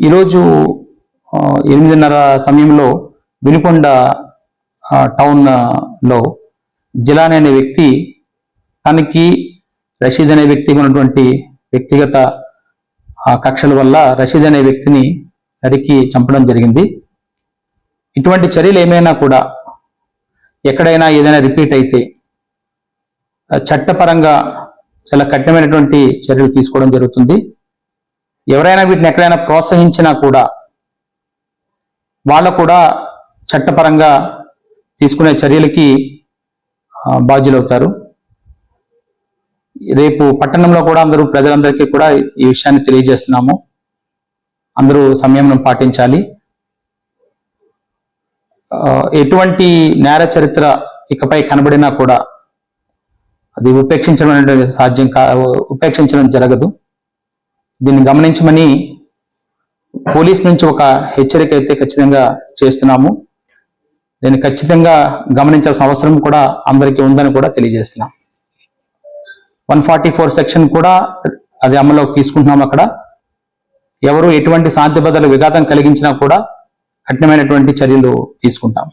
ఈరోజు 8:30 సమయంలో వినుకొండ టౌన్లో జిలాని అనే వ్యక్తి తనకి రషీద్ అనే వ్యక్తికి ఉన్నటువంటి వ్యక్తిగత కక్షల వల్ల రషీద్ అనే వ్యక్తిని నరికి చంపడం జరిగింది. ఇటువంటి చర్యలు ఏమైనా కూడా ఎక్కడైనా ఏదైనా రిపీట్ అయితే చట్టపరంగా చాలా కఠినమైనటువంటి చర్యలు తీసుకోవడం జరుగుతుంది. ఎవరైనా వీటిని ఎక్కడైనా ప్రోత్సహించినా కూడా వాళ్ళు కూడా చట్టపరంగా తీసుకునే చర్యలకి బాధ్యులవుతారు. రేపు పట్టణంలో కూడా ప్రజలందరికీ కూడా ఈ విషయాన్ని తెలియజేస్తున్నాము. అందరూ సంయమనం పాటించాలి. ఎటువంటి నేర చరిత్ర ఇకపై కనబడినా కూడా అది ఉపేక్షించడం జరగదు. దీన్ని గమనించమని పోలీస్ నుంచి ఒక హెచ్చరిక అయితే ఖచ్చితంగా చేస్తున్నాము. దీన్ని ఖచ్చితంగా గమనించాల్సిన అవసరం కూడా అందరికీ ఉందని కూడా తెలియజేస్తున్నాం. 144 సెక్షన్ కూడా అది అమల్లోకి తీసుకుంటున్నాం. అక్కడ ఎవరు ఎటువంటి శాంతి భద్రతలకు విఘాతం కలిగించినా కూడా కఠినమైనటువంటి చర్యలు తీసుకుంటాం.